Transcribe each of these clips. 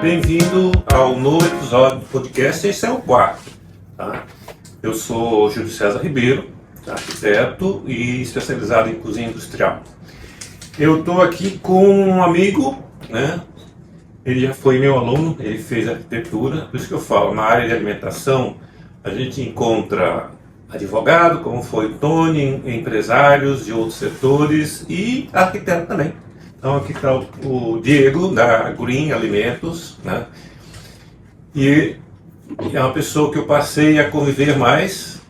Bem-vindo ao novo episódio do podcast, esse é o quarto. Tá? Eu sou Júlio César Ribeiro, arquiteto e especializado em cozinha industrial. Eu estou aqui com um amigo, né? Ele já foi meu aluno, ele fez arquitetura, por isso que eu falo, na área de alimentação a gente encontra advogado, como foi o Tony, empresários de outros setores e arquiteto também. Então aqui está o Diego da Green Alimentos, né? E é uma pessoa que eu passei a conviver mais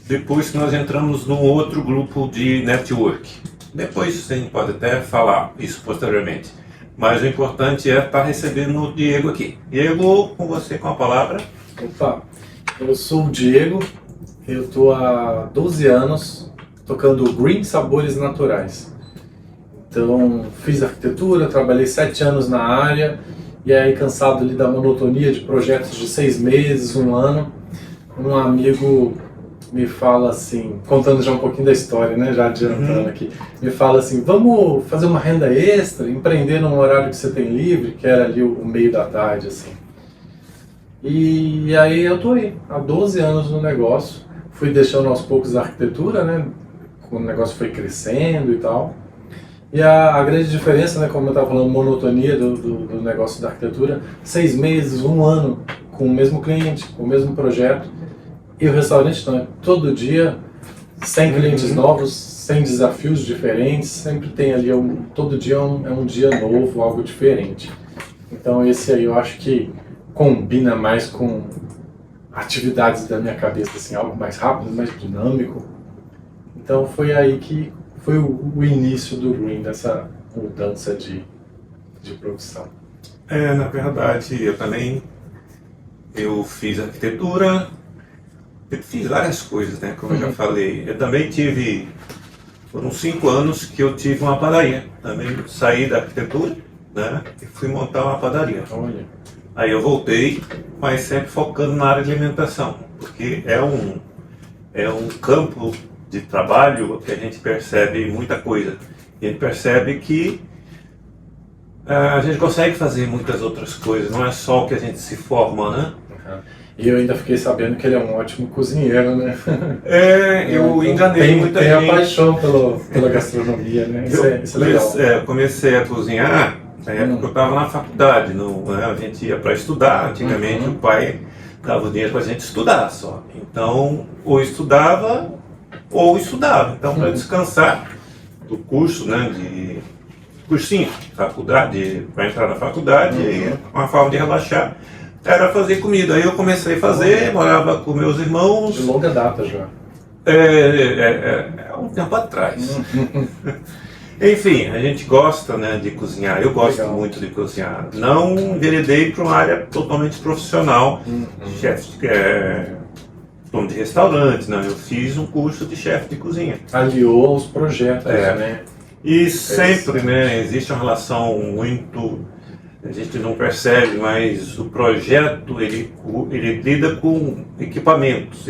depois que nós entramos num outro grupo de network. Depois a gente pode até falar isso posteriormente. Mas o importante é estar recebendo o Diego aqui. Diego, com você com a palavra. Opa, eu sou o Diego, eu estou há 12 anos tocando Green Sabores Naturais. Então, fiz arquitetura, trabalhei 7 anos na área, e aí cansado ali da monotonia de projetos de 6 meses, 1 ano, um amigo me fala assim, contando já um pouquinho da história, né, já adiantando aqui, me fala assim, vamos fazer uma renda extra, empreender num horário que você tem livre, que era ali o meio da tarde, assim. E aí eu tô aí, há 12 anos no negócio, fui deixando aos poucos a arquitetura, né, o negócio foi crescendo e tal. E a grande diferença, né, como eu estava falando, monotonia do negócio da arquitetura, 6 meses, 1 ano com o mesmo cliente, com o mesmo projeto. E o restaurante não, é todo dia, 100 clientes novos, 100 desafios diferentes, sempre tem ali, todo dia é um dia novo, algo diferente. Então esse aí eu acho que combina mais com atividades da minha cabeça, assim, algo mais rápido, mais dinâmico. Então foi aí que foi o início do Green, dessa mudança de profissão. Na verdade, eu fiz arquitetura, eu fiz várias coisas, né, como eu já falei. Eu também foram 5 anos que eu tive uma padaria. Também saí da arquitetura, né, e fui montar uma padaria. Olha. Aí eu voltei, mas sempre focando na área de alimentação, porque é um campo de trabalho que a gente percebe muita coisa. A gente percebe que a gente consegue fazer muitas outras coisas, não é só o que a gente se forma, né? E eu ainda fiquei sabendo que ele é um ótimo cozinheiro, né? Eu enganei muita gente. Tem a paixão pela gastronomia, né? Isso é legal. Eu comecei a cozinhar na época que eu estava na faculdade. A gente ia para estudar, antigamente o pai dava o dinheiro para a gente estudar só. Então, ou estudava, então para descansar do curso, né, de cursinho, faculdade, para entrar na faculdade, uma forma de relaxar era fazer comida. Aí eu comecei a fazer, morava com meus irmãos. De longa data já. Um tempo atrás. Enfim, a gente gosta, né, de cozinhar, eu gosto muito de cozinhar. Não enveredei para uma área totalmente profissional, chefe, dono de restaurante, não, eu fiz um curso de chefe de cozinha. Aliou aos projetos, né? E sempre, né, existe uma relação muito, a gente não percebe, mas o projeto, ele lida com equipamentos,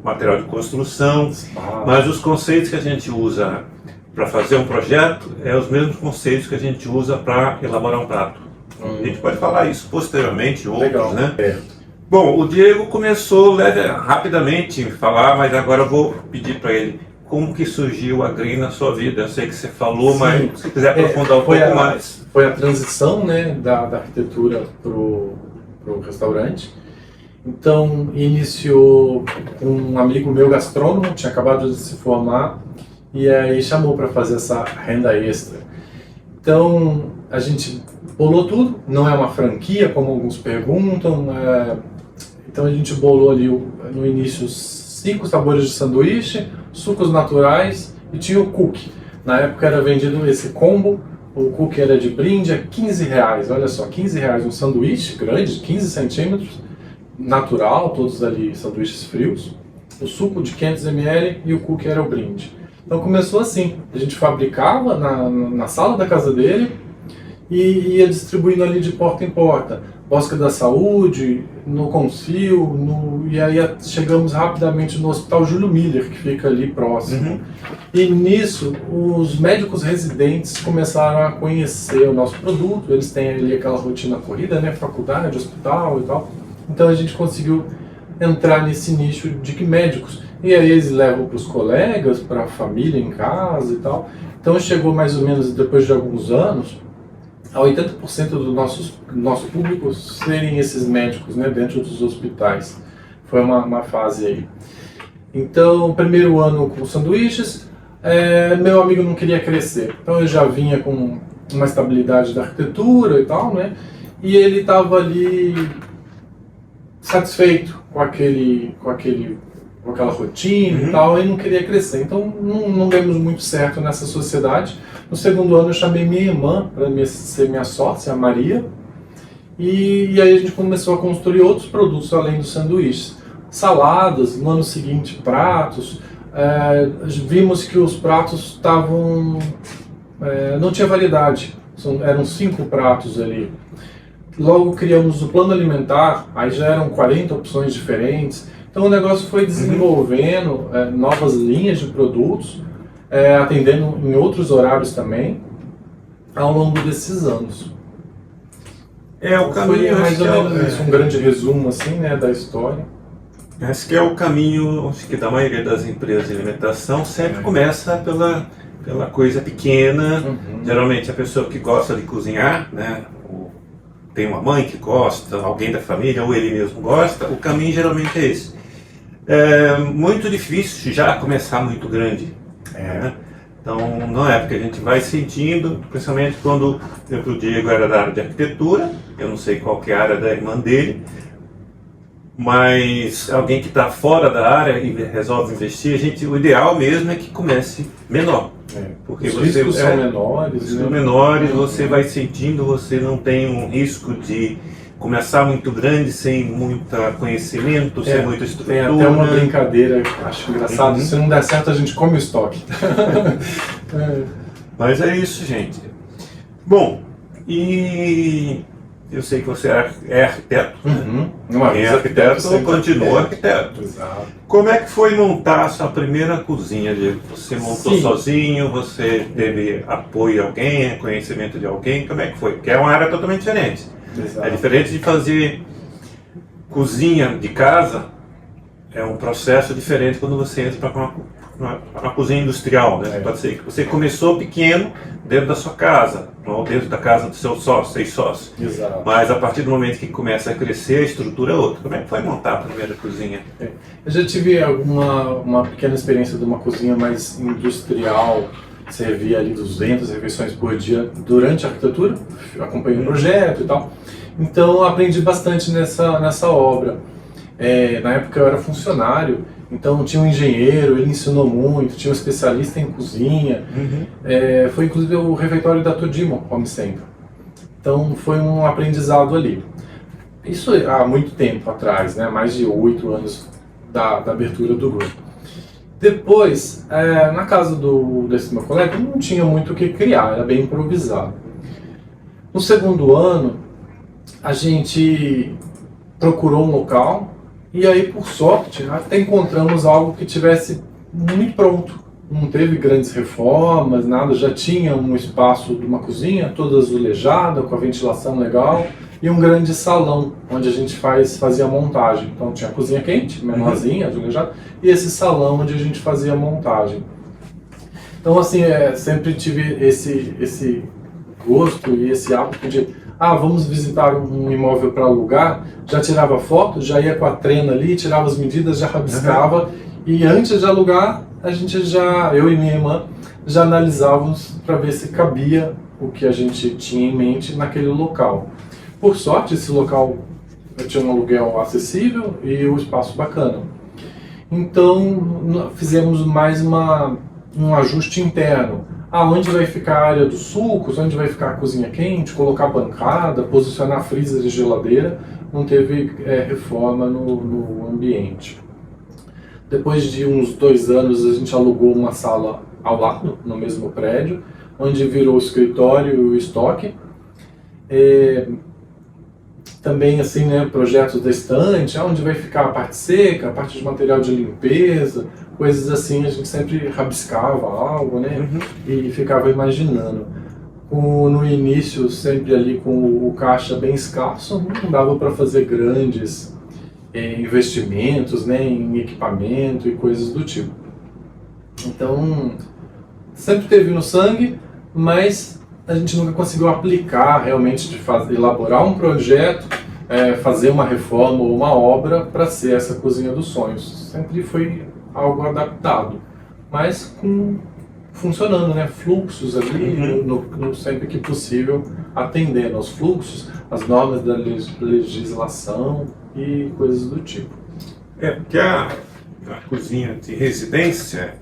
material de construção, mas os conceitos que a gente usa para fazer um projeto é os mesmos conceitos que a gente usa para elaborar um prato. A gente pode falar isso posteriormente, outros, né? Bom, o Diego começou rapidamente a falar, mas agora eu vou pedir para ele como que surgiu a Green na sua vida. Eu sei que você falou, sim, mas se quiser aprofundar um pouco mais. Foi a transição, né, da arquitetura para o restaurante. Então, iniciou com um amigo meu gastrônomo, tinha acabado de se formar, e aí chamou para fazer essa renda extra. Então, a gente bolou tudo, não é uma franquia, como alguns perguntam. Então a gente bolou ali no início 5 sabores de sanduíche, sucos naturais e tinha o cookie. Na época era vendido esse combo, o cookie era de brinde a R$15, olha só, R$15 um sanduíche grande, 15 centímetros, natural, todos ali sanduíches frios, o suco de 500 ml e o cookie era o brinde. Então começou assim, a gente fabricava na sala da casa dele e ia distribuindo ali de porta em porta. Bosque da Saúde, no Concil, e aí chegamos rapidamente no Hospital Júlio Miller, que fica ali próximo. Uhum. E nisso, os médicos residentes começaram a conhecer o nosso produto, eles têm ali aquela rotina corrida, né, faculdade, hospital e tal. Então a gente conseguiu entrar nesse nicho de que médicos, e aí eles levam para os colegas, para a família em casa e tal. Então chegou mais ou menos, depois de alguns anos, a 80% do nosso público serem esses médicos, né, dentro dos hospitais. Foi uma fase aí. Então, primeiro ano com sanduíches, meu amigo não queria crescer. Então eu já vinha com uma estabilidade da arquitetura e tal, né? E ele estava ali satisfeito com aquela rotina e tal, e não queria crescer. Então não demos muito certo nessa sociedade. No segundo ano eu chamei minha irmã para ser minha sócia, a Maria, e aí a gente começou a construir outros produtos além dos sanduíches. Saladas, no ano seguinte pratos, vimos que os pratos estavam... não tinha variedade, eram 5 pratos ali. Logo criamos o plano alimentar, aí já eram 40 opções diferentes. Então o negócio foi desenvolvendo novas linhas de produtos, atendendo em outros horários também, ao longo desses anos. O caminho, foi mais ou menos isso, um grande resumo assim, né, da história. Acho que é o caminho, acho que da maioria das empresas de alimentação sempre começa pela coisa pequena. Geralmente a pessoa que gosta de cozinhar, né, tem uma mãe que gosta, alguém da família ou ele mesmo gosta, o caminho geralmente é esse. É muito difícil já começar muito grande. Né? Então, não é porque a gente vai sentindo, principalmente quando o Diego era da área de arquitetura, eu não sei qual que é a área da irmã dele, mas alguém que está fora da área e resolve investir, o ideal mesmo é que comece menor. Porque os riscos são menores. São menores, você vai sentindo, você não tem um risco de começar muito grande, sem muito conhecimento, sem muita estrutura. Tem até uma brincadeira, acho engraçado, se não der certo a gente come o estoque. Mas é isso, gente. Bom, e eu sei que você é arquiteto. Quem é arquiteto continua arquiteto. Exato. Como é que foi montar a sua primeira cozinha, Diego? Você montou sozinho, você teve apoio de alguém, conhecimento de alguém? Como é que foi? Porque é uma área totalmente diferente. Exato. É diferente de fazer cozinha de casa, é um processo diferente quando você entra para uma cozinha industrial, né? Pode ser que você começou pequeno dentro da sua casa, ou dentro da casa do seu sócio, 6 sócios. Exato. Mas a partir do momento que começa a crescer, a estrutura é outra. Como é que foi montar a primeira cozinha? Eu já tive uma pequena experiência de uma cozinha mais industrial, servia ali 200 refeições por dia durante a arquitetura, acompanhei o projeto e tal. Então aprendi bastante nessa obra. Na época eu era funcionário, então tinha um engenheiro, ele ensinou muito, tinha um especialista em cozinha. Foi inclusive o refeitório da Todimo Home Center. Então foi um aprendizado ali. Isso há muito tempo atrás, né? Mais de 8 anos da abertura do grupo. Depois, na casa desse meu colega, não tinha muito o que criar, era bem improvisado. No segundo ano, a gente procurou um local e aí, por sorte, até encontramos algo que tivesse muito pronto. Não teve grandes reformas, nada, já tinha um espaço de uma cozinha toda azulejada, com a ventilação legal, e um grande salão, onde a gente fazia a montagem. Então tinha a cozinha quente, menorzinha, azulejada, e esse salão onde a gente fazia a montagem. Então assim, sempre tive esse gosto e esse hábito de vamos visitar um imóvel para alugar, já tirava foto, já ia com a trena ali, tirava as medidas, já rabiscava, e antes de alugar, eu e minha irmã, já analisávamos para ver se cabia o que a gente tinha em mente naquele local. Por sorte, esse local tinha um aluguel acessível e um espaço bacana. Então, fizemos mais um ajuste interno. Onde vai ficar a área dos sucos, onde vai ficar a cozinha quente, colocar bancada, posicionar freezer e geladeira. Não teve reforma no ambiente. Depois de uns 2 anos, a gente alugou uma sala ao lado, no mesmo prédio, onde virou o escritório e o estoque. também assim, né, projetos da estante, onde vai ficar a parte seca, a parte de material de limpeza, coisas assim, a gente sempre rabiscava algo, né, e ficava imaginando. No início, sempre ali com o caixa bem escasso, não dava para fazer grandes investimentos, né, em equipamento e coisas do tipo. Então, sempre teve no sangue, mas a gente nunca conseguiu aplicar realmente, de elaborar um projeto, fazer uma reforma ou uma obra para ser essa cozinha dos sonhos. Sempre foi algo adaptado, mas funcionando, né? Fluxos ali, sempre que possível, atendendo aos fluxos, as normas da legislação e coisas do tipo. Porque a cozinha de residência,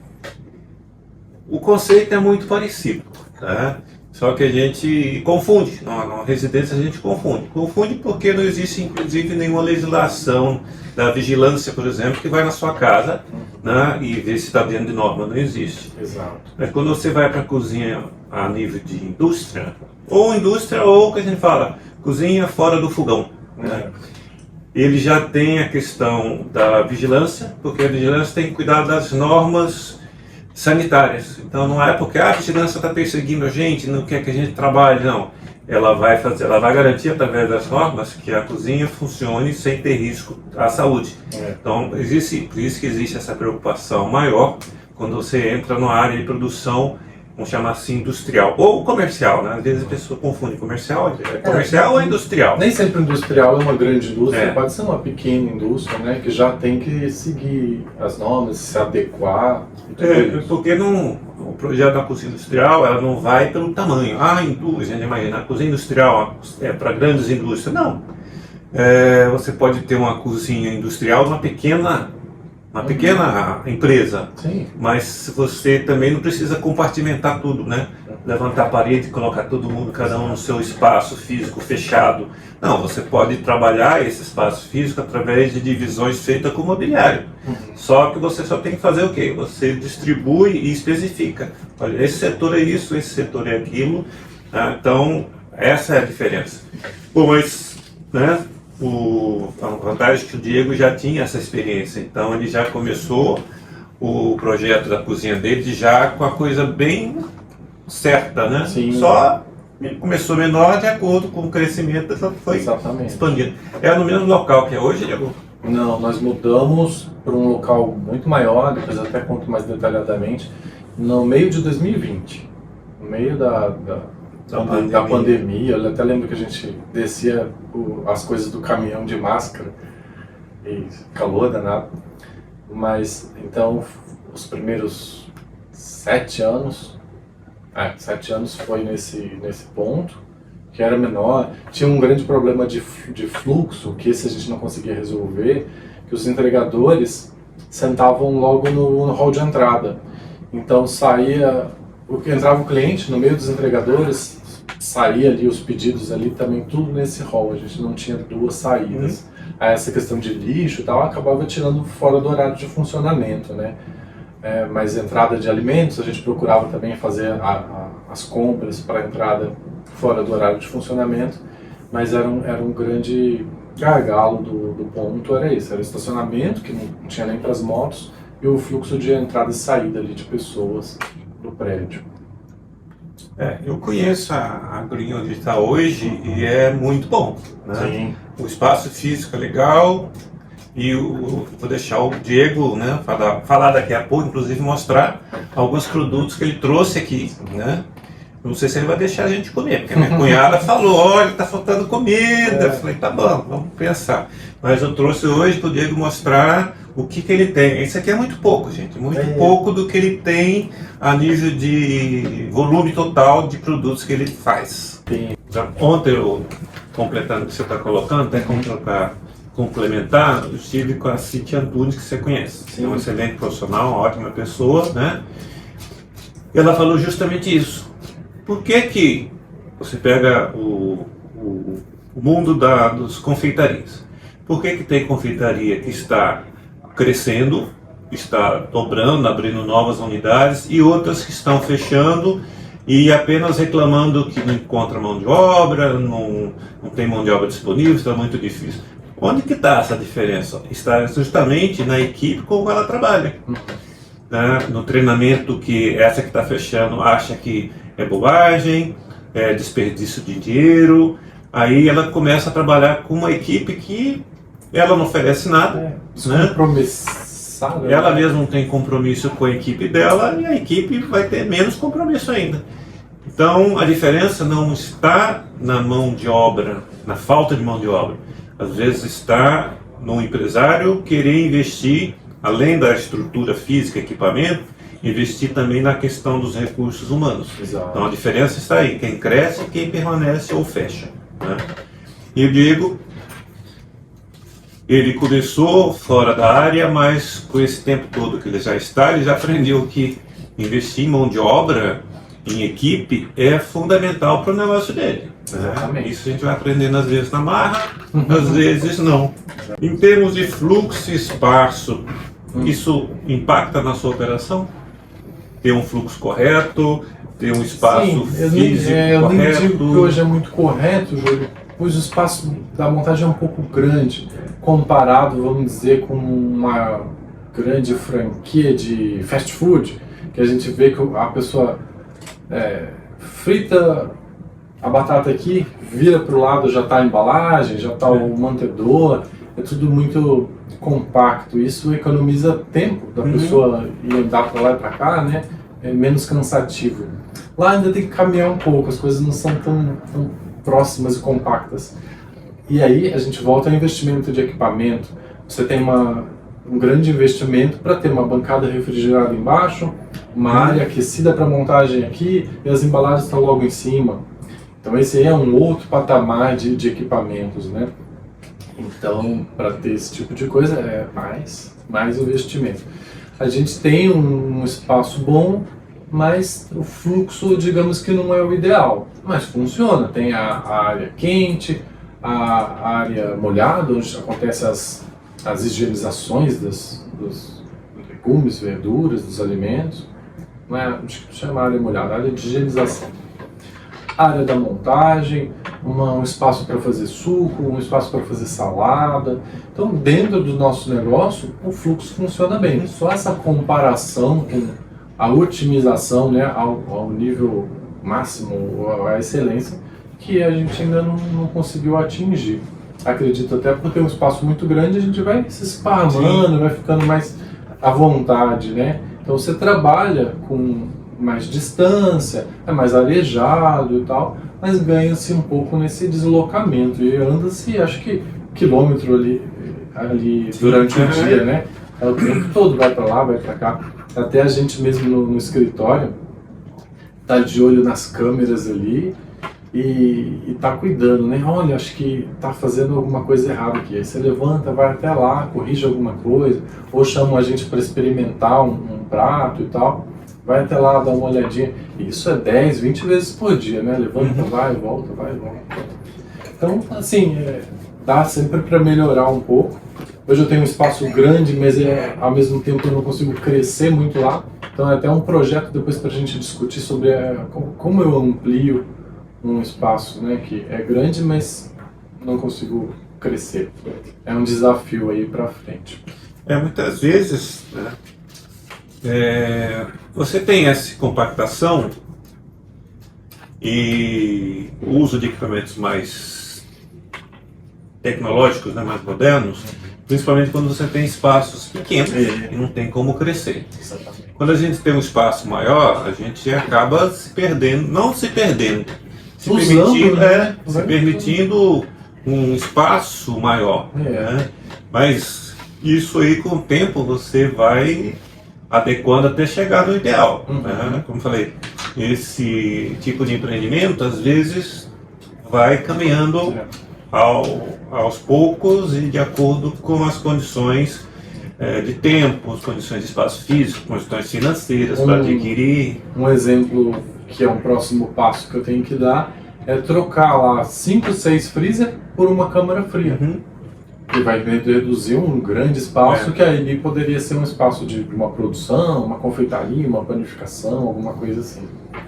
o conceito é muito parecido, tá? Só que a gente confunde, na residência a gente confunde. Confunde porque não existe, inclusive, nenhuma legislação da vigilância, por exemplo, que vai na sua casa, né, e vê se está dentro de norma. Não existe. Exato. Mas quando você vai para a cozinha a nível de indústria, ou o que a gente fala, cozinha fora do fogão, né? Ele já tem a questão da vigilância, porque a vigilância tem que cuidar das normas sanitárias. Então não é porque a vigilância está perseguindo a gente, não quer que a gente trabalhe, não. Ela vai garantir através das normas que a cozinha funcione sem ter risco à saúde. Então por isso que existe essa preocupação maior quando você entra numa área de produção, vamos chamar assim, industrial ou comercial, né? Às vezes a pessoa confunde comercial ou industrial. Nem sempre industrial é uma grande indústria, pode ser uma pequena indústria, né, que já tem que seguir as normas, se adequar. Porque o projeto da cozinha industrial, ela não vai pelo tamanho. A gente imagina, a cozinha industrial é para grandes indústrias. Não. Você pode ter uma cozinha industrial numa pequena empresa. Sim. Mas você também não precisa compartimentar tudo, né? Levantar a parede e colocar todo mundo, cada um no seu espaço físico fechado. Não, você pode trabalhar esse espaço físico através de divisões feitas com mobiliário. Só que você só tem que fazer o quê? Você distribui e especifica. Olha, esse setor é isso, esse setor é aquilo. Tá? Então, essa é a diferença. Bom, mas, né? A vantagem é que o Diego já tinha essa experiência, então ele já começou o projeto da cozinha dele já com a coisa bem certa, né? Sim. Só começou menor, de acordo com o crescimento, só foi expandindo. É no mesmo local que é hoje, Diego? Não, nós mudamos para um local muito maior, depois eu até conto mais detalhadamente, no meio de 2020, no meio da pandemia. Eu até lembro que a gente descia as coisas do caminhão de máscara e calor danado. Mas então os primeiros 7 anos foi nesse ponto, que era menor. Tinha um grande problema de fluxo, que esse a gente não conseguia resolver, que os entregadores sentavam logo no hall de entrada. Então entrava o cliente no meio dos entregadores, saía ali os pedidos ali também, tudo nesse hall. A gente não tinha duas saídas. Essa questão de lixo e tal acabava tirando fora do horário de funcionamento, né? Mas entrada de alimentos, a gente procurava também fazer as compras para entrada fora do horário de funcionamento, mas era um grande gargalo do ponto, era esse, era o estacionamento, que não tinha nem para as motos, e o fluxo de entrada e saída ali de pessoas do prédio. Eu conheço a Green onde está hoje e é muito bom, né? Sim. O espaço físico é legal e vou deixar o Diego, né, falar daqui a pouco, inclusive mostrar alguns produtos que ele trouxe aqui, né? Não sei se ele vai deixar a gente comer, porque a minha cunhada falou, olha, tá faltando comida. Eu falei, tá bom, vamos pensar. Mas eu trouxe hoje para o Diego mostrar o que ele tem. Isso aqui é muito pouco, gente, muito pouco do que ele tem a nível de volume total de produtos que ele faz. Então, ontem, completando o que você está colocando, até para complementar, eu estive com a Cíntia Antunes, que você conhece. Sim. É uma excelente profissional, uma ótima pessoa, né? Ela falou justamente isso. Por que você pega o mundo dos confeitarias? Por que tem confeitaria que está crescendo, está dobrando, abrindo novas unidades, e outras que estão fechando e apenas reclamando que não encontra mão de obra, não tem mão de obra disponível, está muito difícil. Onde que está essa diferença? Está justamente na equipe como ela trabalha. Né? No treinamento, que essa que está fechando acha que é bobagem, é desperdício de dinheiro, aí ela começa a trabalhar com uma equipe que ela não oferece nada. Descompromissada. Ela mesma não tem compromisso com a equipe dela e a equipe vai ter menos compromisso ainda. Então a diferença não está na mão de obra, na falta de mão de obra. Às vezes está no empresário querer investir, além da estrutura física, equipamento, investir também na questão dos recursos humanos. Exato. Então a diferença está aí, quem cresce e quem permanece ou fecha. Né? E o Diego, ele começou fora da área, mas com esse tempo todo que ele já está, ele já aprendeu que investir em mão de obra, em equipe, é fundamental para o negócio dele. Exatamente. Isso a gente vai aprendendo às vezes na marra, às vezes não. Em termos de fluxo e espaço, isso impacta na sua operação? Ter um fluxo correto, ter um espaço físico eu nem correto? digo que hoje é muito correto, Júlio, pois o espaço da montagem é um pouco grande, comparado, vamos dizer, com uma grande franquia de fast food, que a gente vê que a pessoa frita a batata aqui, vira para o lado, já está a embalagem, já está o mantedor, é tudo muito compacto. Isso economiza tempo da pessoa ir andar para lá e para cá, né? É menos cansativo. Lá ainda tem que caminhar um pouco, as coisas não são tão próximas e compactas. E aí a gente volta ao investimento de equipamento. Você tem um grande investimento para ter uma bancada refrigerada embaixo, uma área aquecida para montagem aqui e as embalagens estão logo em cima. Então esse aí é um outro patamar de equipamentos, né? Então, para ter esse tipo de coisa, é mais investimento. A gente tem um espaço bom, mas o fluxo, digamos que não é o ideal. Mas funciona, tem a área quente, a área molhada, onde acontecem as higienizações dos legumes, verduras, dos alimentos. Não é, acho que chama área molhada, área de higienização. A área da montagem, um espaço para fazer suco, um espaço para fazer salada. Então, dentro do nosso negócio, o fluxo funciona bem. Só essa comparação com a otimização, né, ao nível máximo, a excelência, que a gente ainda não conseguiu atingir. Acredito até porque um espaço muito grande, a gente vai se esparramando, vai ficando mais à vontade, né? Então você trabalha com mais distância, é mais arejado e tal, mas ganha-se um pouco nesse deslocamento e anda-se, acho que quilômetro ali durante o dia, né? É o tempo todo, vai para lá, vai para cá. Até a gente mesmo no escritório tá de olho nas câmeras ali e tá cuidando, né? Olha, acho que tá fazendo alguma coisa errada aqui. Aí você levanta, vai até lá, corrige alguma coisa, ou chama a gente para experimentar um prato e tal. Vai até lá, dá uma olhadinha. E isso é 10, 20 vezes por dia, né? Levanta, vai, volta, vai, volta. Então, assim, dá sempre para melhorar um pouco. Hoje eu tenho um espaço grande, mas ao mesmo tempo eu não consigo crescer muito lá. Então é até um projeto depois para a gente discutir sobre como eu amplio um espaço, né, que é grande, mas não consigo crescer. É um desafio aí para frente. Muitas vezes, né, você tem essa compactação e o uso de equipamentos mais tecnológicos, né, mais modernos, principalmente quando você tem espaços pequenos e não tem como crescer. Exatamente. Quando a gente tem um espaço maior, a gente acaba se perdendo, não se perdendo, se permitindo um espaço maior. Né? Mas isso aí, com o tempo, você vai adequando até chegar no ideal. Né? Como falei, esse tipo de empreendimento, às vezes, vai caminhando aos poucos e de acordo com as condições de tempo, as condições de espaço físico, condições financeiras para adquirir. Um exemplo que é um próximo passo que eu tenho que dar é trocar lá 5, 6 freezer por uma câmara fria. que vai reduzir um grande espaço que ali poderia ser um espaço de uma produção, uma confeitaria, uma panificação, alguma coisa assim.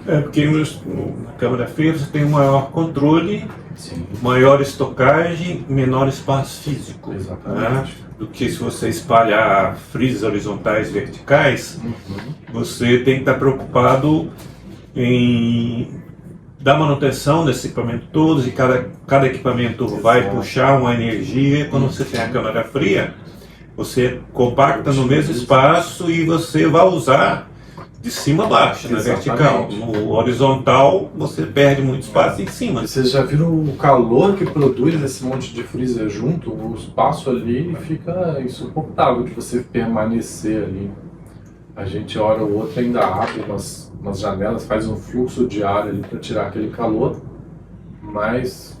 Porque na câmara fria você tem um maior controle, Sim. maior estocagem, menor espaço físico. Exatamente. Né? Do que se você espalhar frisos horizontais e verticais, você tem que estar preocupado em dar manutenção desse equipamento todos, e cada equipamento vai puxar uma energia. Quando você tem a câmara fria, você compacta no mesmo espaço e você vai usar de cima a baixo, na vertical. No horizontal, você perde muito espaço em cima. Vocês já viram o calor que produz esse monte de freezer junto? O espaço ali fica insuportável de você permanecer ali. A gente, hora ou outra, ainda abre umas janelas, faz um fluxo de ar ali para tirar aquele calor, mas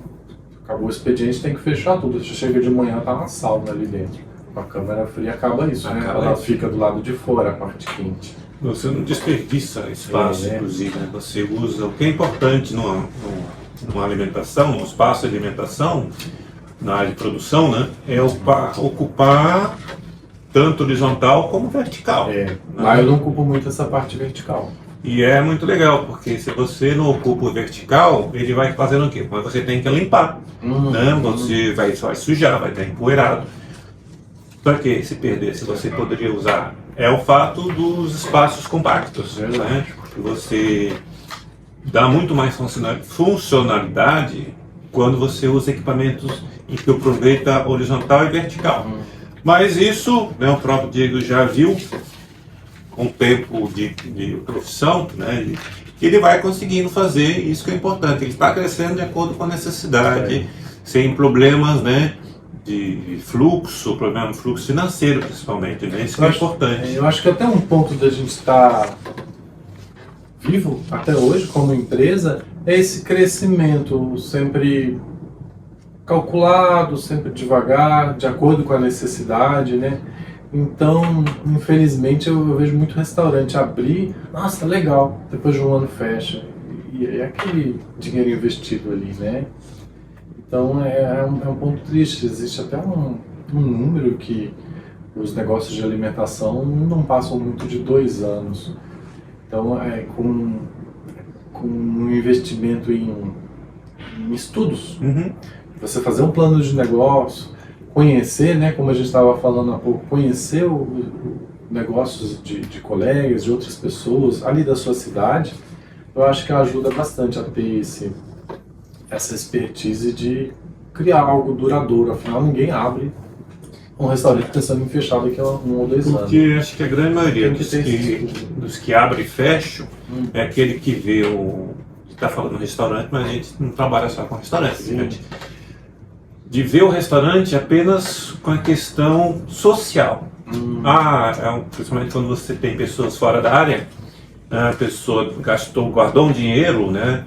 acabou o expediente, tem que fechar tudo. Você chega de manhã, tá uma sauna ali dentro. Com a câmera fria acaba isso, né? Ela fica do lado de fora, a parte quente. Você não desperdiça espaço, inclusive, né? Você usa o que é importante numa alimentação, num espaço de alimentação, na área de produção, né? É ocupar tanto horizontal como vertical. Né? Lá eu não ocupo muito essa parte vertical. E é muito legal, porque se você não ocupa o vertical, ele vai fazendo o quê? Mas você tem que limpar, né? Você vai sujar, vai estar empoeirado. Para que se perder, se você poderia usar? É o fato dos espaços compactos, né? Você dá muito mais funcionalidade quando você usa equipamentos em que aproveita horizontal e vertical. Mas isso, né, o próprio Diego já viu, com o tempo de profissão, né, ele vai conseguindo fazer isso que é importante. Ele está crescendo de acordo com a necessidade, sem problemas, né, de problema de fluxo financeiro, principalmente, né? Isso que é importante. Eu acho que até um ponto da gente estar vivo até hoje como empresa é esse crescimento sempre calculado, sempre devagar, de acordo com a necessidade, né? Então, infelizmente, eu vejo muito restaurante abrir, nossa, legal, depois de um ano fecha, e é aquele dinheiro investido ali, né? Então é um ponto triste. Existe até um número que os negócios de alimentação não passam muito de 2 anos. Então com um investimento em estudos, você fazer um plano de negócio, conhecer, né, como a gente estava falando há pouco, conhecer negócios de colegas, de outras pessoas ali da sua cidade, eu acho que ajuda bastante a ter essa expertise de criar algo duradouro. Afinal, ninguém abre um restaurante pensando em fechar daqui a 1 ou 2 anos. Porque acho que a grande maioria dos que abrem e fecham é aquele que vê está falando restaurante, mas a gente não trabalha só com restaurante, gente. De ver o restaurante apenas com a questão social. Principalmente quando você tem pessoas fora da área, a pessoa guardou um dinheiro, né?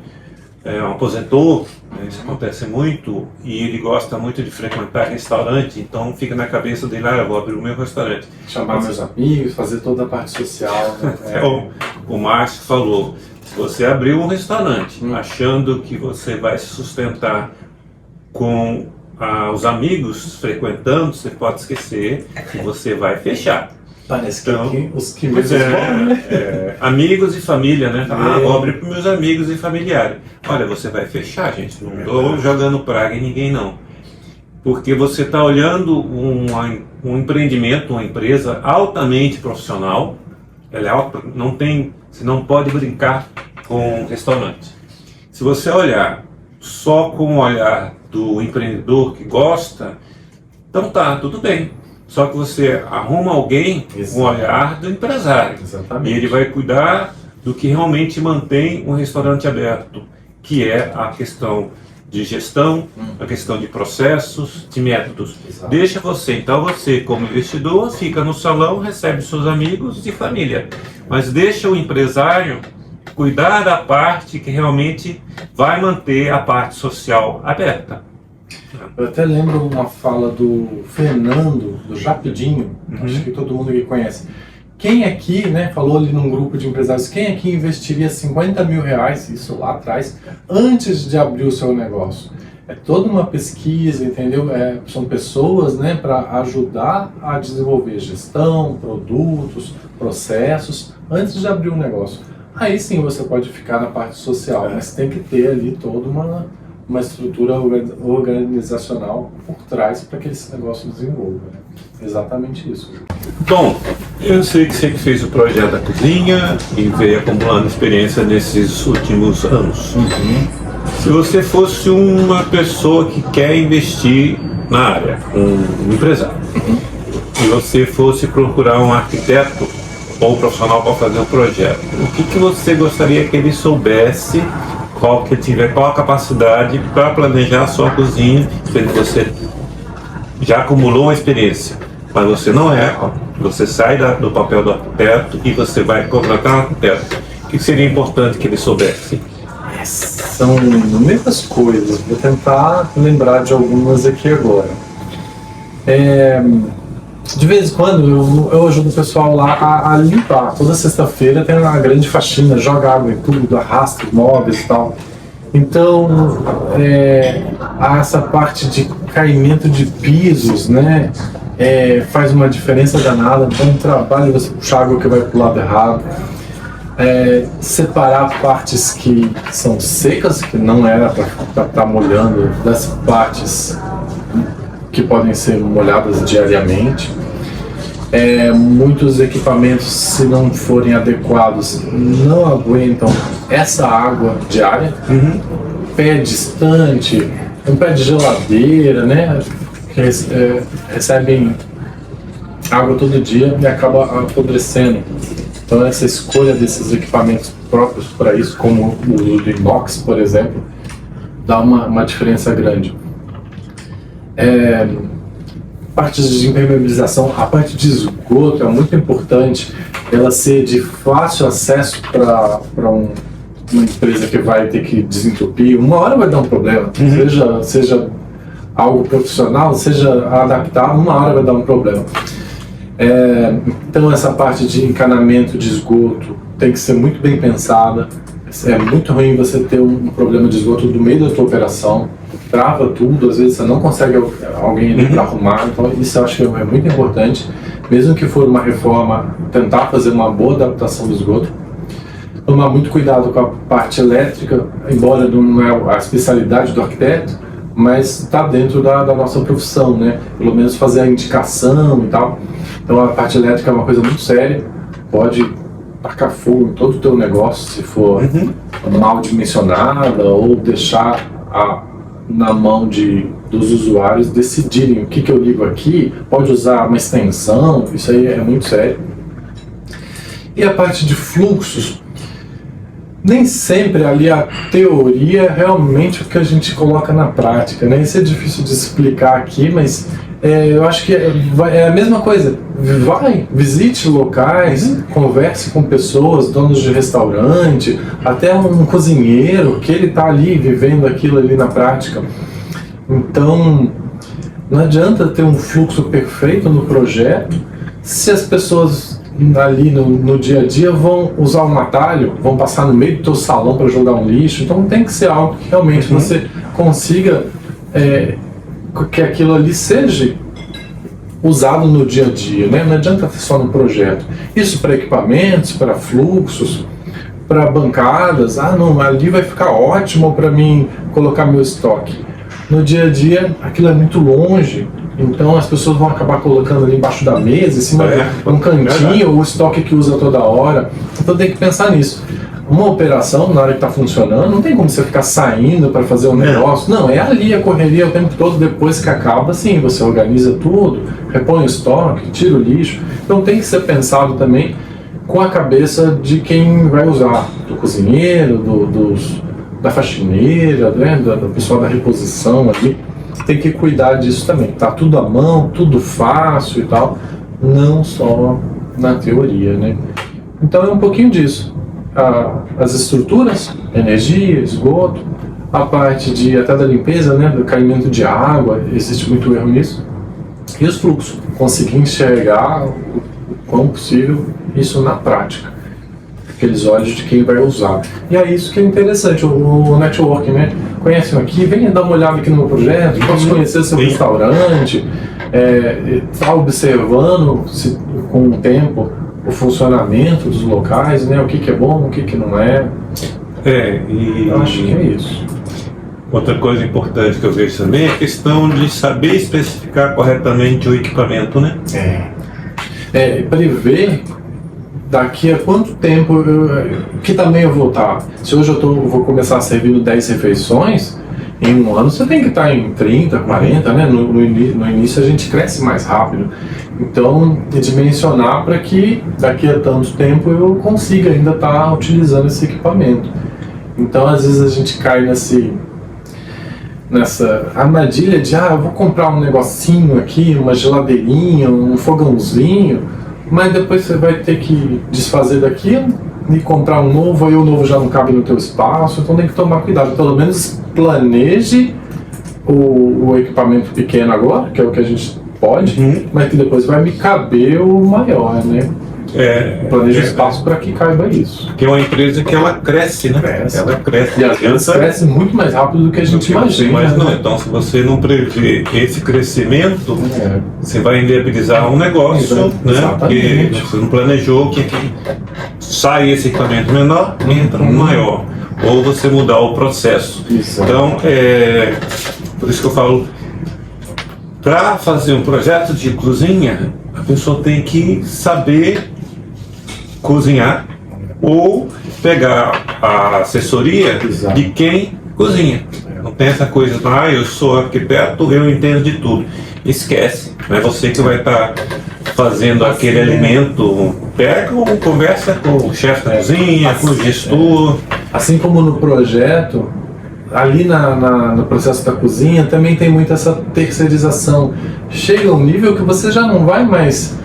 Aposentou, né? Isso acontece muito, e ele gosta muito de frequentar restaurante, então fica na cabeça dele, eu vou abrir o meu restaurante. Chamar meus amigos, fazer toda a parte social. Né? Então, o Márcio falou, se você abrir um restaurante achando que você vai se sustentar com os amigos frequentando, você pode esquecer que você vai fechar. Parece que os que mesmo né? Amigos e família, né? Vou abrir para meus amigos e familiares. Olha, você vai fechar, gente. Não estou jogando praga em ninguém, não. Porque você está olhando um empreendimento, uma empresa altamente profissional. Ela é você não pode brincar com restaurante. Se você olhar só com o olhar do empreendedor que gosta, então tá, tudo bem. Só que você arruma alguém com o olhar do empresário. Exatamente. E ele vai cuidar do que realmente mantém um restaurante aberto, que é a questão de gestão, a questão de processos, de métodos. Exato. Deixa então você como investidor, fica no salão, recebe seus amigos e família. Mas deixa o empresário cuidar da parte que realmente vai manter a parte social aberta. Eu até lembro uma fala do Fernando, do Japidinho, acho que todo mundo aqui conhece. Quem aqui, né, falou ali num grupo de empresários, quem aqui investiria 50 mil reais, isso lá atrás, antes de abrir o seu negócio? É toda uma pesquisa, entendeu? São pessoas, né, para ajudar a desenvolver gestão, produtos, processos, antes de abrir um negócio. Aí sim você pode ficar na parte social, mas tem que ter ali toda uma estrutura organizacional por trás para que esse negócio desenvolva. Né? Exatamente isso. Bom, eu sei que você que fez o projeto da cozinha e veio acumulando experiência nesses últimos anos. Se você fosse uma pessoa que quer investir na área, um empresário, e você fosse procurar um arquiteto ou um profissional para fazer o projeto, o que você gostaria que ele soubesse, qual a capacidade para planejar a sua cozinha, sendo que você já acumulou uma experiência, mas você não você sai do papel do arquiteto e você vai contratar um arquiteto. O que seria importante que ele soubesse? São inúmeras coisas, vou tentar lembrar de algumas aqui agora. De vez em quando eu ajudo o pessoal lá a limpar. Toda sexta-feira tem uma grande faxina, joga água em tudo, arrasta os móveis e tal. Então, essa parte de caimento de pisos, né, faz uma diferença danada. Então, um trabalho você puxar água que vai para o lado errado. Separar partes que são secas, que não era para estar molhando, das partes que podem ser molhadas diariamente. Muitos equipamentos, se não forem adequados, não aguentam essa água diária. Pé distante, um pé de geladeira, né, que recebem água todo dia e acaba apodrecendo. Então essa escolha desses equipamentos próprios para isso, como o uso do inox, por exemplo, dá uma diferença grande. Partes de impermeabilização, a parte de esgoto é muito importante, ela ser de fácil acesso para uma empresa que vai ter que desentupir. Uma hora vai dar um problema, seja algo profissional, seja adaptado, uma hora vai dar um problema. Então essa parte de encanamento de esgoto tem que ser muito bem pensada. É muito ruim você ter um problema de esgoto no meio da sua operação, trava tudo, às vezes você não consegue alguém ali para arrumar. Então isso eu acho que é muito importante, mesmo que for uma reforma, tentar fazer uma boa adaptação do esgoto. Tomar muito cuidado com a parte elétrica, embora não é a especialidade do arquiteto, mas está dentro da nossa profissão, né? Pelo menos fazer a indicação e tal. Então a parte elétrica é uma coisa muito séria, pode tacar fogo em todo o teu negócio se for mal dimensionada, ou deixar na mão dos usuários decidirem o que eu ligo aqui, pode usar uma extensão, isso aí é muito sério. E a parte de fluxos, nem sempre ali a teoria é realmente o que a gente coloca na prática, né? Isso é difícil de explicar aqui, mas eu acho que é a mesma coisa. Visite locais, converse com pessoas, donos de restaurante, até um cozinheiro, que ele está ali vivendo aquilo ali na prática. Então, não adianta ter um fluxo perfeito no projeto se as pessoas ali no dia a dia vão usar um atalho, vão passar no meio do teu salão para jogar um lixo. Então tem que ser algo que realmente você consiga que aquilo ali seja usado no dia a dia, né? Não adianta ter só no projeto. Isso para equipamentos, para fluxos, para bancadas. Não, ali vai ficar ótimo para mim colocar meu estoque. No dia a dia, aquilo é muito longe, então as pessoas vão acabar colocando ali embaixo da mesa, em cima de um cantinho, o estoque que usa toda hora. Então tem que pensar nisso. Uma operação, na hora que está funcionando, não tem como você ficar saindo para fazer um negócio. Não, é ali a correria o tempo todo. Depois que acaba, sim, você organiza tudo, repõe o estoque, tira o lixo. Então tem que ser pensado também com a cabeça de quem vai usar, do cozinheiro, da faxineira, né, do pessoal da reposição ali. Tem que cuidar disso também. Tá tudo à mão, tudo fácil e tal, não só na teoria, né? Então é um pouquinho disso. As estruturas, energia, esgoto, a parte até da limpeza, né, do caimento de água, existe muito erro nisso, e os fluxos, conseguir enxergar o quão possível isso na prática. aqueles olhos de quem vai usar. E é isso que é interessante, o networking, né? Conhecem aqui, venha dar uma olhada aqui no meu projeto, posso conhecer seu restaurante, tá observando com o tempo o funcionamento dos locais, né? O que é bom, o que não é. Eu acho que é isso. Outra coisa importante que eu vejo também é a questão de saber especificar corretamente o equipamento, né? Prever daqui a quanto tempo que também eu vou estar. Se hoje eu vou começar servindo 10 refeições, em um ano você tem que estar em 30, 40, né? No início a gente cresce mais rápido. Então, dimensionar para que daqui a tanto tempo eu consiga ainda estar utilizando esse equipamento. Então, às vezes a gente cai nessa armadilha de eu vou comprar um negocinho aqui, uma geladeirinha, um fogãozinho, mas depois você vai ter que desfazer daquilo e comprar um novo, aí o novo já não cabe no teu espaço, então tem que tomar cuidado. Pelo menos planeje o equipamento pequeno agora, que é o que a gente pode, mas que depois vai me caber o maior, né? Planeja espaço para que caiba isso. Que é uma empresa que ela cresce, né? Ela cresce. E às vezes cresce muito mais rápido do que a gente imagina. Mas não, então se você não prever esse crescimento, você vai inviabilizar um negócio, né? Porque você não planejou que sai esse equipamento menor, entra um maior. Ou você mudar o processo. Então, por isso que eu falo, para fazer um projeto de cozinha, a pessoa tem que saber cozinhar ou pegar a assessoria de quem cozinha. Não tem essa coisa, eu sou arquiteto, eu entendo de tudo. Esquece, não é você que vai estar fazendo aquele alimento. Pega ou conversa com o chefe da cozinha, com o gestor. Assim como no projeto, ali no processo da cozinha também tem muito essa terceirização. Chega um nível que você já não vai mais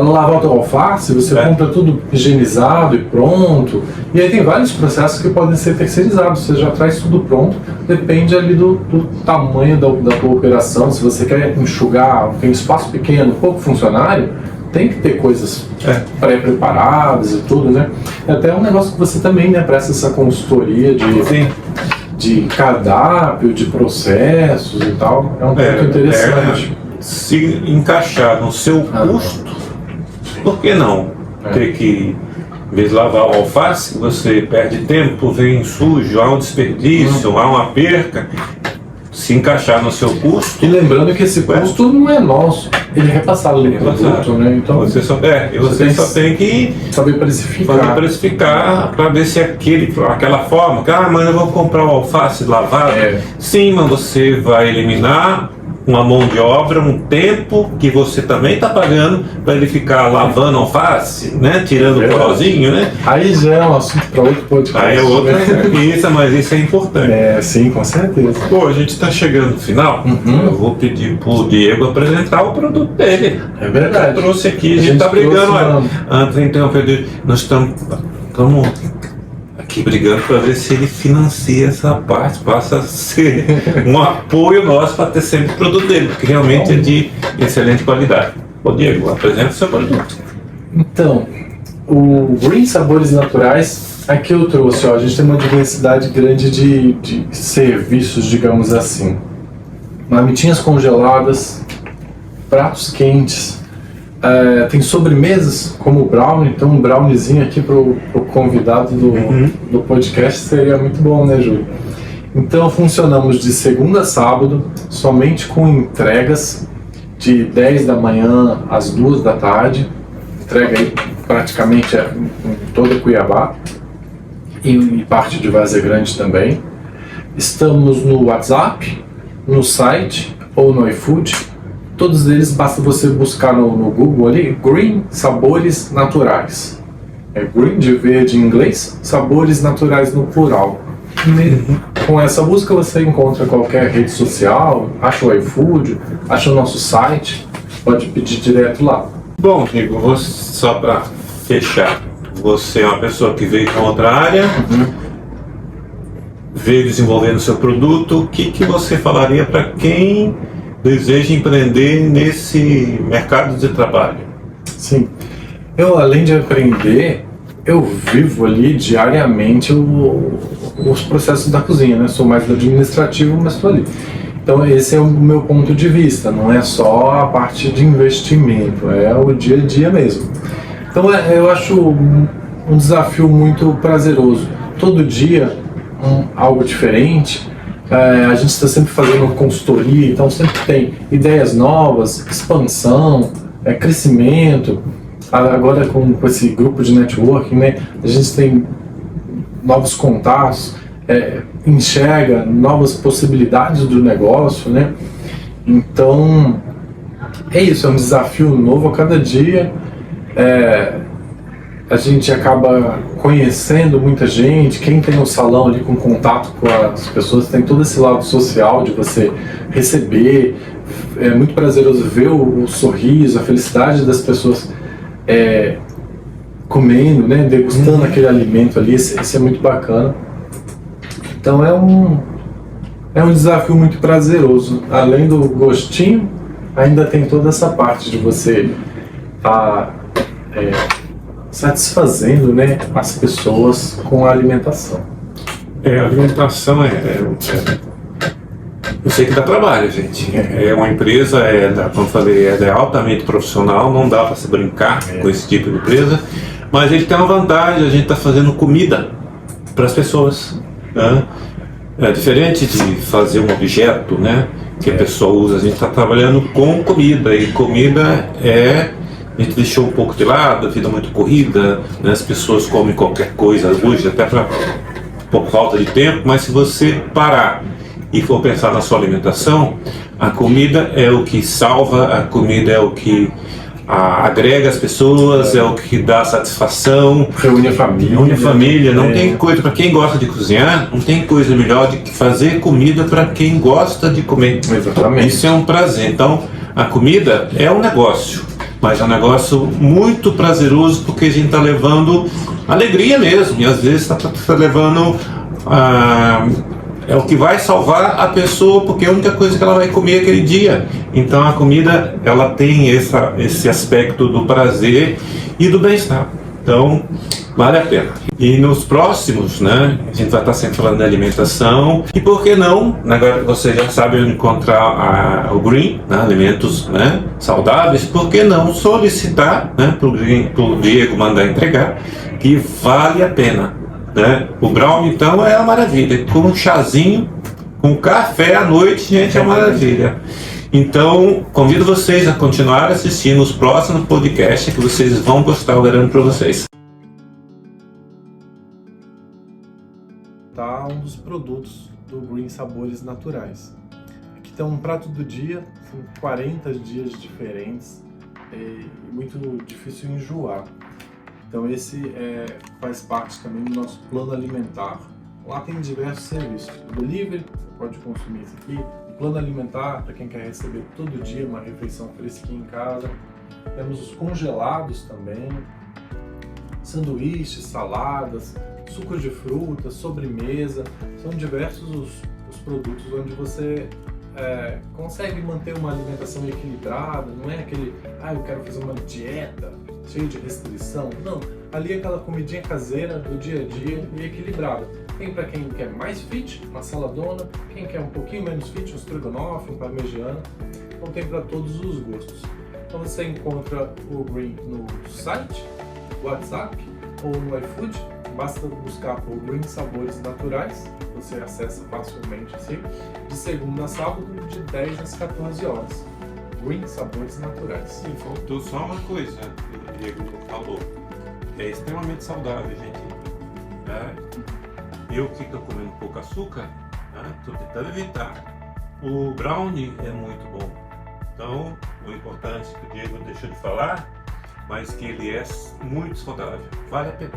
lavar o teu alface, você compra tudo higienizado e pronto. E aí tem vários processos que podem ser terceirizados, você já traz tudo pronto, depende ali do tamanho da tua operação. Se você quer enxugar, tem espaço pequeno, pouco funcionário, tem que ter coisas pré-preparadas e tudo, né? É até um negócio que você também, né, presta essa consultoria de cardápio, de processos e tal. É um ponto interessante. Se encaixar no seu custo, por que não ter que, em vez de lavar o alface, você perde tempo, vem sujo, há um desperdício, há uma perca. Se encaixar no seu custo. E lembrando que esse custo não é nosso, ele é repassado no produto, né? Então você só tem que saber precificar para ver se aquela forma, mas eu vou comprar o alface lavado. Sim, mas você vai eliminar uma mão de obra, um tempo que você também está pagando para ele ficar lavando alface, né? Tirando o pozinho, né? Aí já é um assunto para outro podcast. Aí é outra mas isso é importante. Sim, com certeza. A gente está chegando no final. Eu vou pedir para o Diego apresentar o produto dele. É verdade. Eu trouxe aqui, a gente está brigando. Antes então, nós estamos aqui brigando para ver se ele financia essa parte, passa a ser um apoio nosso para ter sempre o produto dele, porque realmente é de excelente qualidade. Diego, apresenta o seu produto. Então, o Green Sabores Naturais, aqui eu trouxe, a gente tem uma diversidade grande de serviços, digamos assim. Marmitinhas congeladas, pratos quentes, tem sobremesas como o brownie, então um browniezinho aqui pro convidado do podcast seria muito bom, né, Júlio? Então funcionamos de segunda a sábado, somente com entregas de 10 da manhã às 2 da tarde, entrega aí praticamente em toda Cuiabá e parte de Várzea Grande também. Estamos no WhatsApp, no site ou no iFood. Todos eles basta você buscar no Google ali, Green Sabores Naturais. Green de verde em inglês, sabores naturais no plural. Com essa busca você encontra qualquer rede social, acha o iFood, acha o nosso site, pode pedir direto lá. Bom, Diego, só para fechar, você é uma pessoa que veio de outra área, veio desenvolvendo seu produto, o que você falaria para quem deseja empreender nesse mercado de trabalho? Sim, eu além de aprender, eu vivo ali diariamente os processos da cozinha, né? Sou mais do administrativo, mas estou ali. Então esse é o meu ponto de vista, não é só a parte de investimento, é o dia a dia mesmo. Então eu acho um desafio muito prazeroso. Todo dia algo diferente. A gente está sempre fazendo consultoria, então sempre tem ideias novas, expansão, crescimento. Agora com esse grupo de networking, né, a gente tem novos contatos, enxerga novas possibilidades do negócio, né? Então é isso, é um desafio novo a cada dia. A gente acaba conhecendo muita gente. Quem tem um salão ali com contato com as pessoas tem todo esse lado social de você receber. É muito prazeroso ver o sorriso, a felicidade das pessoas comendo, né, degustando aquele alimento ali. Isso é muito bacana. Então é um desafio muito prazeroso. Além do gostinho, ainda tem toda essa parte de você estar satisfazendo, né, as pessoas com a alimentação. A alimentação eu sei que dá trabalho, gente. É uma empresa, como eu falei, é altamente profissional, não dá para se brincar com esse tipo de empresa, mas ele tem uma vantagem, a gente está fazendo comida para as pessoas, né? É diferente de fazer um objeto, né, que a pessoa usa, a gente está trabalhando com comida, e comida a gente deixou um pouco de lado, a vida muito corrida, né? As pessoas comem qualquer coisa hoje, até por falta de tempo, mas se você parar e for pensar na sua alimentação, a comida é o que salva, a comida é o que agrega as pessoas, é o que dá satisfação, reúne a família. Reúne a família. Não tem coisa, para quem gosta de cozinhar, não tem coisa melhor do que fazer comida para quem gosta de comer. Exatamente. Isso é um prazer. Então, a comida é um negócio, mas é um negócio muito prazeroso, porque a gente está levando alegria mesmo, e às vezes está levando é o que vai salvar a pessoa, porque é a única coisa que ela vai comer aquele dia. Então a comida, ela tem esse aspecto do prazer e do bem-estar. Então vale a pena. E nos próximos, né, a gente vai estar sempre falando de alimentação. E por que não, agora que você já sabe onde encontrar o Green, né, alimentos, né, saudáveis, por que não solicitar, né, para o Diego mandar entregar, que vale a pena. Né? O brownie, então, é uma maravilha. Com um chazinho, com café à noite, gente, é uma maravilha. Então, convido vocês a continuar assistindo os próximos podcasts, que vocês vão gostar, eu garanto para vocês. Tá um dos produtos do Green Sabores Naturais. Aqui tem um prato do dia, são 40 dias diferentes, e muito difícil enjoar. Então esse faz parte também do nosso plano alimentar. Lá tem diversos serviços. O delivery, você pode consumir isso aqui. O plano alimentar, para quem quer receber todo dia uma refeição fresquinha em casa. Temos os congelados também. Sanduíches, saladas, sucos de frutas, sobremesa. São diversos os produtos onde você consegue manter uma alimentação equilibrada. Não é aquele, eu quero fazer uma dieta cheio de restrição. Não, ali é aquela comidinha caseira do dia a dia e equilibrada. Tem para quem quer mais fit, uma saladona, quem quer um pouquinho menos fit, um estrogonofe, um parmegiana. Então tem para todos os gostos. Então você encontra o Green no site, WhatsApp ou no iFood. Basta buscar por Green Sabores Naturais, você acessa facilmente assim, de segunda a sábado, de 10 às 14 horas. Green Sabores Naturais. Sim, faltou só uma coisa, o Diego falou. É extremamente saudável, gente. Eu que estou comendo pouco açúcar, estou tentando evitar. O brownie é muito bom. Então, o importante que o Diego deixou de falar, mas que ele é muito saudável. Vale a pena.